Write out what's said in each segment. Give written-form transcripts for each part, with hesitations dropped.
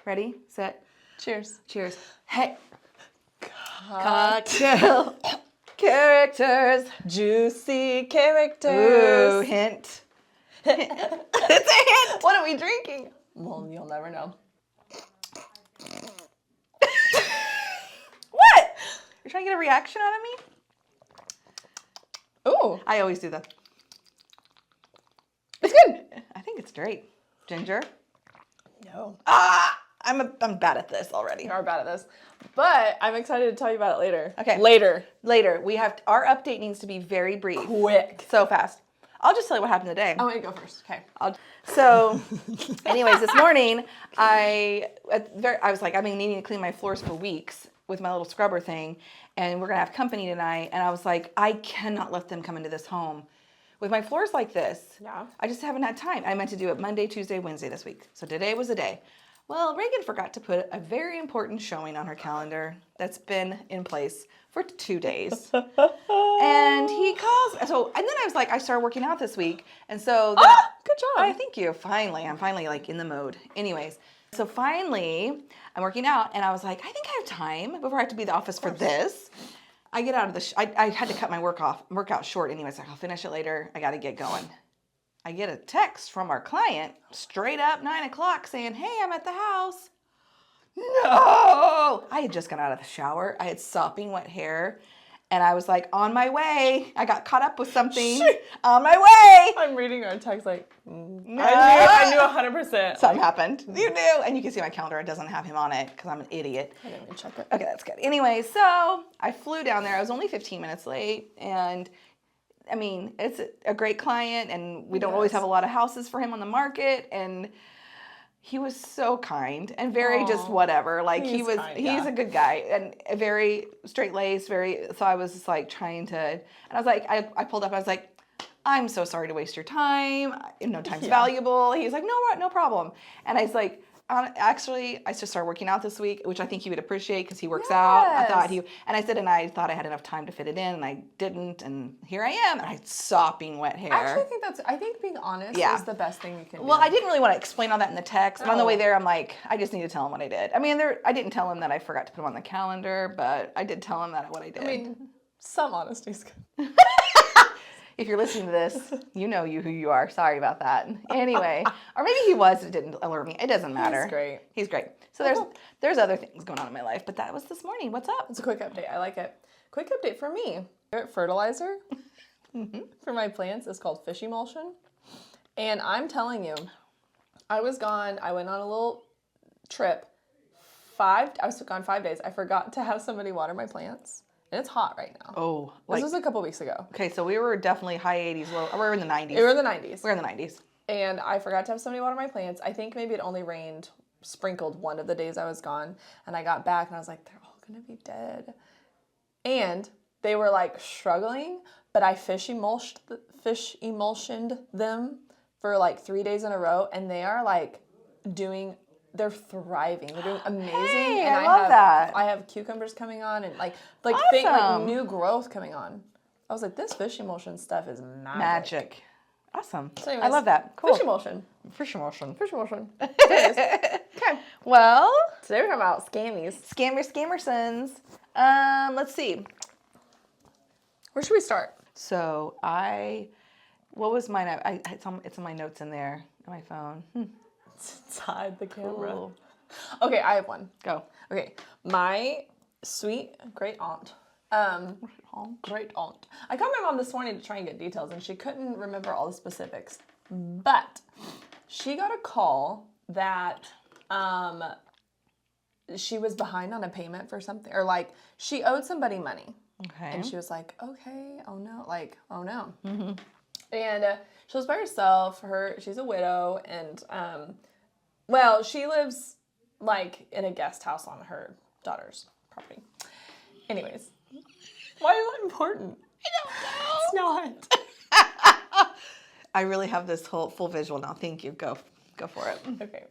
Ready, set, Cheers. cheers. Hey. Cocktail characters. Juicy characters. Ooh, hint. It's a hint. What are we drinking? Well, you'll never know. What? You're trying to get a reaction out of me? Ooh. I always do that. It's good. I think it's great. Ginger. No. I'm bad at this already. You are bad at this. But I'm excited to tell you about it later. Okay. Later. We have our update needs to be very brief. Quick. So fast. I'll just tell you what happened today. I want you to go first. Okay. So, anyways, this morning I was like, I've been needing to clean my floors for weeks with my little scrubber thing, and we're gonna have company tonight. And I was like, I cannot let them come into this home with my floors like this. Yeah. I just haven't had time. I meant to do it Monday, Tuesday, Wednesday this week. So today was the day. Well, Reagan forgot to put a very important showing on her calendar that's been in place for 2 days. And he calls. And then I was like, I started working out this week. And so. Good job. I thank you. I'm finally like in the mode. Anyways, so finally I'm working out and I was like, I think I have time before I have to be at the office for this. I get out of I had to cut my workout short anyways. Like, I'll finish it later. I got to get going. I get a text from our client straight up 9:00 saying, hey, I'm at the house. No! I had just gotten out of the shower. I had sopping wet hair. And I was like, on my way. I got caught up with something. On my way. I'm reading our text like, No. I knew 100%. Something happened. You knew. And you can see my calendar. It doesn't have him on it because I'm an idiot. I didn't even check it. Okay, that's good. Anyway, so I flew down there. I was only 15 minutes late. And I mean, it's a great client. And we don't always have a lot of houses for him on the market. And he was so kind and very just whatever. Like he's a good guy and very straight-laced, so I was just like trying to, and I was like, I pulled up, I was like, I'm so sorry to waste your time. No time's valuable. He's like, no problem. And I was like, actually, I just started working out this week, which I think he would appreciate because he works out. I thought I thought I had enough time to fit it in, and I didn't, and here I am, and I had sopping wet hair. I think being honest is the best thing you can do. Well, I didn't really want to explain all that in the text. But on the way there, I'm like, I just need to tell him what I did. I mean, I didn't tell him that I forgot to put him on the calendar, but I did tell him what I did. I mean, some honesty is good. If you're listening to this, you know who you are. Sorry about that. Anyway, or maybe he was. It didn't alert me. It doesn't matter. He's great. So there's other things going on in my life, but that was this morning. What's up? It's a quick update. I like it. Quick update for me. Fertilizer for my plants is called fish emulsion. And I'm telling you, I was gone. I went on a little trip. I was gone 5 days. I forgot to have somebody water my plants. And it's hot right now. Oh. This was a couple weeks ago. Okay, so we were definitely high 80s. We're in the 90s. We were in the 90s. We're in the 90s. And I forgot to have somebody water my plants. I think maybe it only sprinkled one of the days I was gone. And I got back and I was like, they're all going to be dead. And they were like struggling, but I fish emulsioned them for like 3 days in a row. And they are like they're thriving. They're doing amazing. Hey, and I love that. I have cucumbers coming on and like Awesome. new growth coming on. I was like, this fish emulsion stuff is magic. Awesome. So anyways, I love that. Cool. Fish emulsion. Fish emulsion. Fish emulsion. Okay. Well, Today we're talking about scammies. Scammersons. Let's see. Where should we start? So what was mine? It's on my notes in there on my phone. It's hide the camera. Cool. Okay, I have one. Go. Okay, my sweet great aunt. Great aunt. I called my mom this morning to try and get details, and she couldn't remember all the specifics. But she got a call that she was behind on a payment for something, or like she owed somebody money. Okay. And she was like, okay, oh no. Mm-hmm. And she was by herself. She's a widow, and she lives like in a guest house on her daughter's property. Anyways, why is that important? I don't know. It's not. I really have this full visual now. Thank you. Go for it. Okay.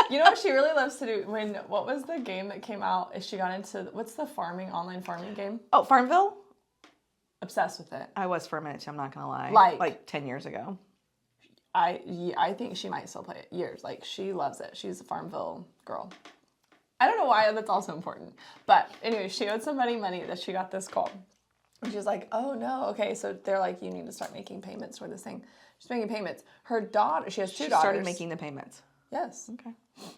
You know what she really loves to do? What was the game that came out? Is she got into what's the online farming game? Oh, Farmville? Obsessed with it. I was for a minute too, I'm not gonna lie. Like Like 10 years ago. I think she might still play it years. Like, she loves it. She's a Farmville girl. I don't know why that's also important. But anyway, she owed somebody money that she got this call. And she was like, oh no, okay. So they're like, you need to start making payments for this thing. She's making payments. Her daughter, she has two daughters. She started making the payments. Yes. Okay.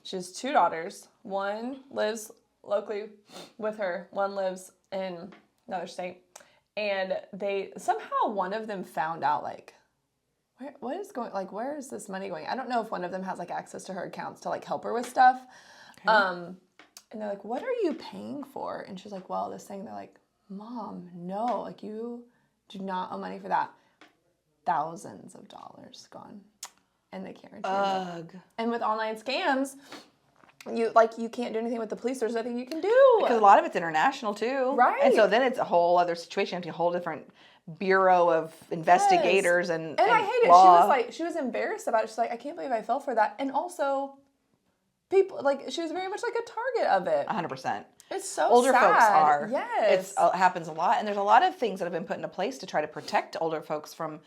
She has two daughters. One lives locally with her. One lives in another state. And they, somehow one of them found out, like, where is this money going? I don't know if one of them has, like, access to her accounts to, like, help her with stuff. Okay. And they're like, what are you paying for? And she's like, well, this thing. They're like, Mom, no, like, you do not owe money for that. Thousands of dollars gone. And they can't return it. And with online scams, you can't do anything with the police. There's nothing you can do. Because a lot of it's international too. Right. And so then it's a whole other situation. A whole different bureau of investigators and I hate law. it. She was embarrassed about it. She's like, I can't believe I fell for that. And also, people, like, she was very much like a target of it. 100%. It's so older sad. folks are. Yes. It happens a lot. And there's a lot of things that have been put into place to try to protect older folks from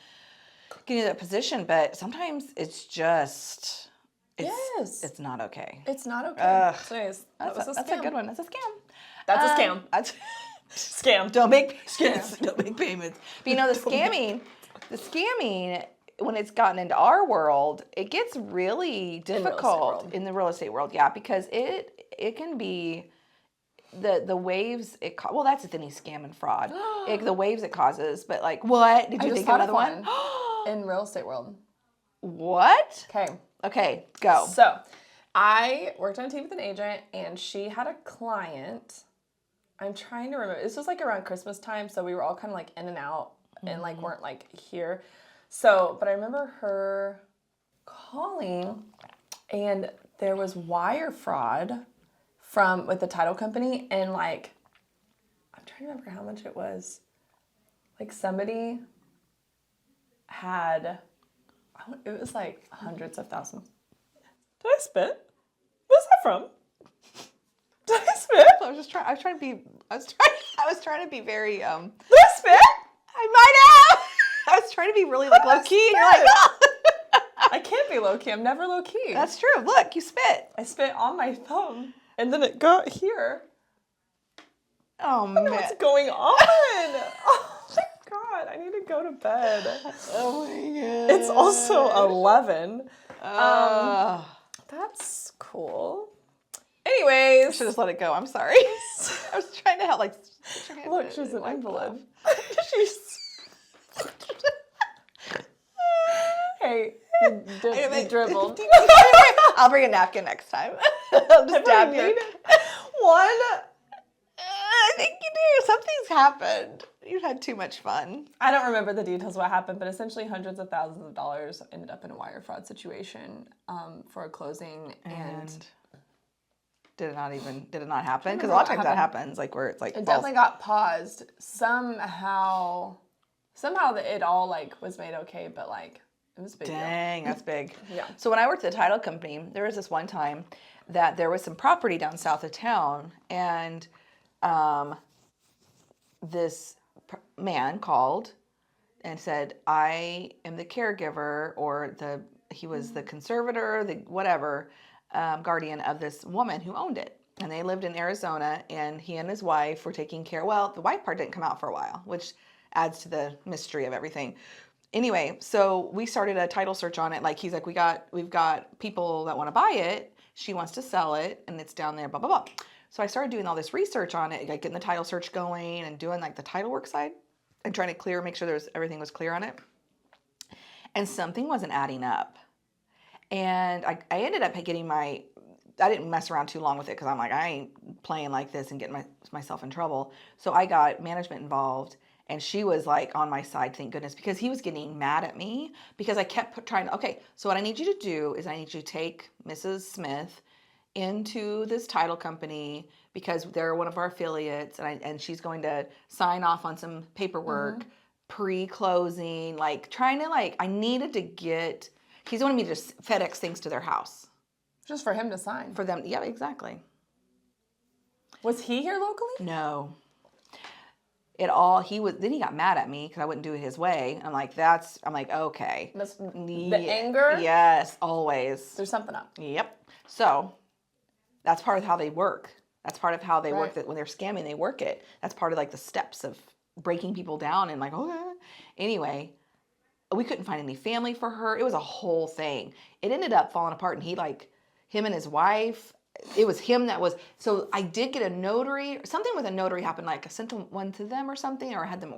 getting to that position. But sometimes it's just, it's not okay. It's not okay. So anyways, that's a good one. That's a scam. That's a scam. That's scam. Don't make payments. But you know, the scamming, when it's gotten into our world, it gets really difficult in the real estate world. Yeah, because it can be the waves well, that's with any scam and fraud. The waves it causes. But like, what? Did you think of another one? In real estate world. What? Okay, go. So, I worked on a team with an agent, and she had a client. I'm trying to remember. This was like around Christmas time, so we were all kind of like in and out and like weren't like here. So, but I remember her calling, and there was wire fraud with the title company, and like, I'm trying to remember how much it was. Like, somebody had, it was like hundreds of thousands. Did I spit? What's that from? Did I spit? I was trying to be very Did I spit? I might have. I was trying to be really like low key, and you're like, oh. I can't be low key. I'm never low key. That's true. Look, you spit. I spit on my thumb, and then it got here. Oh man, what's going on? Oh my God, I need to go to bed. Oh my God. It's also 11. That's cool. Anyways, I should just let it go. I'm sorry. I was trying to help. Like, look, she's an invalid. Hey, you dribbled. I'll bring a napkin next time. I'll just dab you. One. I think you do. Something's happened. You've had too much fun. I don't remember the details of what happened, but essentially hundreds of thousands of dollars ended up in a wire fraud situation for a closing. And did it not happen? Because a lot of times that happens, like where it's like it definitely got paused. Somehow it all like was made okay, but like it was a big deal. Dang, that's big. Yeah. So when I worked at the title company, there was this one time that there was some property down south of town, and this man called and said, I am the caregiver, or he was the conservator, the whatever, guardian of this woman who owned it. And they lived in Arizona, and he and his wife were taking care. Well, the wife part didn't come out for a while, which adds to the mystery of everything. Anyway, so we started a title search on it. Like, he's like, we've got people that want to buy it. She wants to sell it, and it's down there, blah, blah, blah. So I started doing all this research on it, like getting the title search going and doing like the title work side and trying to make sure everything was clear on it. And something wasn't adding up. And I ended up getting I didn't mess around too long with it, because I'm like, I ain't playing like this and getting myself in trouble. So I got management involved, and she was like on my side, thank goodness, because he was getting mad at me because I kept trying to, okay, so what I need you to do is I need you to take Mrs. Smith into this title company because they're one of our affiliates, and she's going to sign off on some paperwork pre-closing, like trying to I needed to get, he's wanted me to just FedEx things to their house. Just for him to sign. For them, yeah, exactly. Was he here locally? No. Then he got mad at me because I wouldn't do it his way. I'm like, okay. The anger? Yes, always. There's something up. Yep. So that's part of how they work. That's part of how they work. Right. That when they're scamming, they work it. That's part of like the steps of breaking people down and like, okay. Anyway, we couldn't find any family for her. It was a whole thing. It ended up falling apart, and him and his wife, it was him that was, so I did get a notary, something with a notary happened, like I sent one to them or something, or I had them,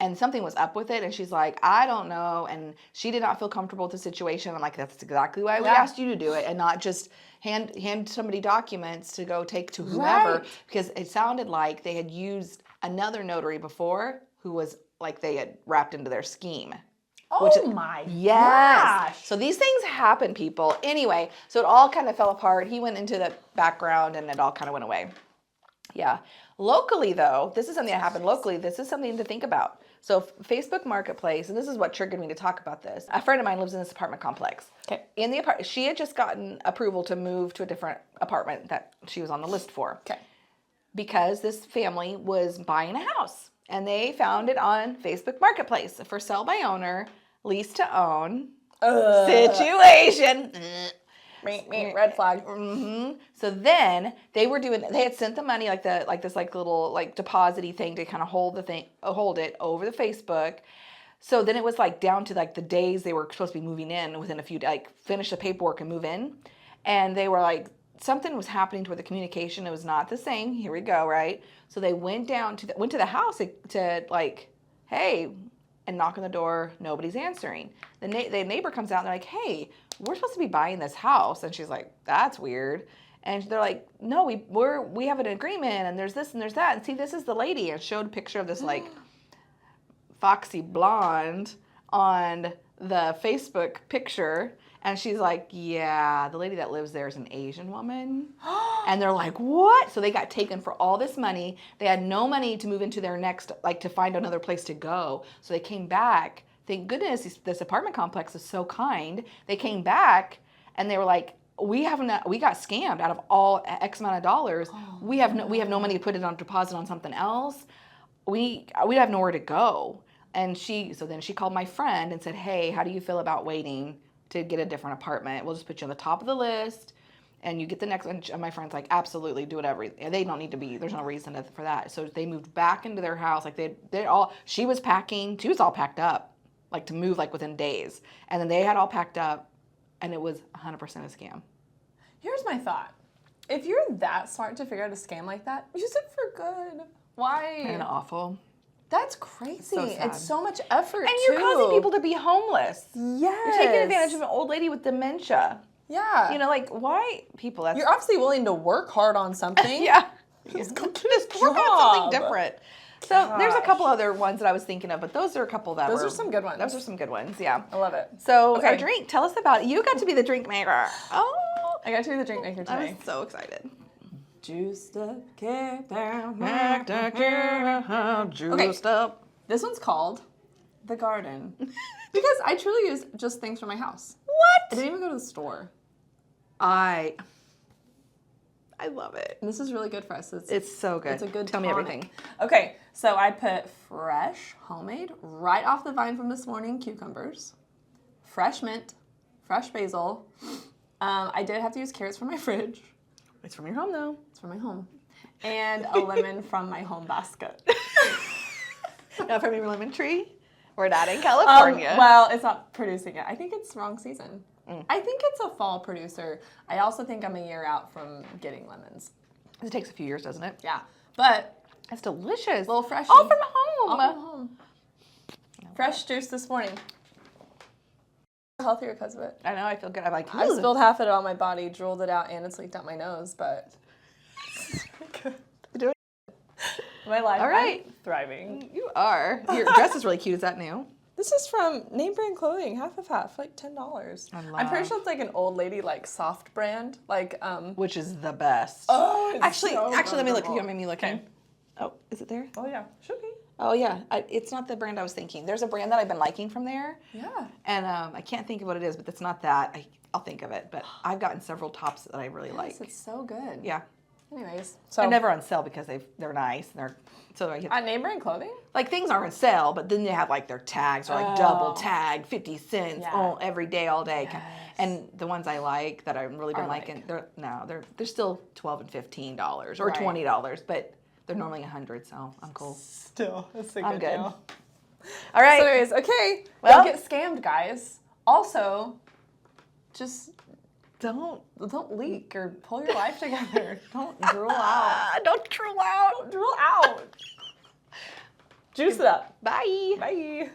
and something was up with it, and she's like, I don't know, and she did not feel comfortable with the situation. I'm like, that's exactly why we asked you to do it, and not just hand somebody documents to go take to whoever, because it sounded like they had used another notary before who was like they had wrapped into their scheme. My Yes. gosh. So these things happen, people. Anyway, so it all kind of fell apart. He went into the background and it all kind of went away. Yeah. Locally, though, this is something that happened locally. This is something to think about. So Facebook Marketplace, and this is what triggered me to talk about this. A friend of mine lives in this apartment complex. Okay. In the apartment, she had just gotten approval to move to a different apartment that she was on the list for. Okay. Because this family was buying a house. And they found it on Facebook Marketplace for sale by owner, lease to own situation. Red flag. Mm-hmm. So then they had sent the money like this little deposit-y thing to kind of hold it over the Facebook. So then it was like down to like the days they were supposed to be moving in within a few, like finish the paperwork and move in. And they were like, something was happening to where the communication, it was not the same. Here we go, right? So they went to the house to like, hey, and knock on the door. Nobody's answering. The neighbor comes out and they're like, hey, we're supposed to be buying this house. And she's like, that's weird. And they're like, no, we have an agreement, and there's this and there's that. And see, this is the lady. And showed a picture of this like foxy blonde on the Facebook picture. And she's like, yeah, the lady that lives there is an Asian woman. And they're like, what? So they got taken for all this money. They had no money to move into their next, like to find another place to go. So they came back. Thank goodness this apartment complex is so kind. They came back and they were like, we got scammed out of all X amount of dollars. We have no money to put it on deposit on something else. We have nowhere to go. And then she called my friend and said, hey, how do you feel about waiting to get a different apartment? We'll just put you on the top of the list and you get the next one. And my friend's like, absolutely, do whatever. They don't need to be, there's no reason for that. So they moved back into their house. Like she was all packed up, like to move like within days. And then they had all packed up and it was 100% a scam. Here's my thought. If you're that smart to figure out a scam like that, use it for good. Why? And awful. That's crazy. So sad. It's so much effort, And you're causing people to be homeless. Yes. You're taking advantage of an old lady with dementia. Yeah. You know, like, why people? You're obviously willing to work hard on something. Yeah. Just work on something different. So there's a couple other ones that I was thinking of, but those are a couple that Those are some good ones. Those are some good ones, yeah. I love it. So our drink, tell us about it. You got to be the drink maker. Oh. I got to be the drink maker today. I'm so excited. Juiced up, kicked down, juiced up. This one's called The Garden. Because I truly use just things from my house. What? I didn't even go to the store. I love it. And this is really good for us. It's so good. It's a good Tell me tonic. everything. Okay, so I put fresh, homemade, right off the vine from this morning cucumbers, fresh mint, fresh basil. I did have to use carrots from my fridge. It's from your home, though. It's from my home. And a lemon from my home basket. Not from your lemon tree? We're not in California. Well, it's not producing yet. I think it's wrong season. I think it's a fall producer. I also think I'm a year out from getting lemons. It takes a few years, doesn't it? Yeah. But it's delicious. A little fresh. All from home. All from home. Fresh juice this morning. Healthier because of it. I know, I feel good. I'm like, I spilled half of it on my body, drooled it out, and it's leaked out my nose, but Doing my life. All right. I'm thriving. You are. Your dress is really cute. Is that new? This is from Name Brand Clothing, half of half, like $10. I'm pretty sure it's like an old lady, like soft brand, like which is the best. Oh, it's actually, so let me look. comfortable. You made me look. Okay. Oh, is it there? Oh yeah, should be. Oh yeah, it's not the brand I was thinking. There's a brand that I've been liking from there. Yeah. And I can't think of what it is, but it's not that. I'll think of it. But I've gotten several tops that I really like. It's so good. Yeah. Anyways, so They're never on sale because they're nice. at Name Brand Clothing. Like things are on sale, but then they have like their tags are like double tag, 50 cents every day, all day. Yes. And the ones I like that I've really been liking, they're still $12 and $15 or $20, but they're normally $100, so I'm cool. Still, that's a I'm good good. deal. All right. So anyways, okay, Well- don't get scammed, guys. Also, just Don't leak or pull your life together. Don't drool out. don't drool out. Drool out. Juice it up. Bye. Bye.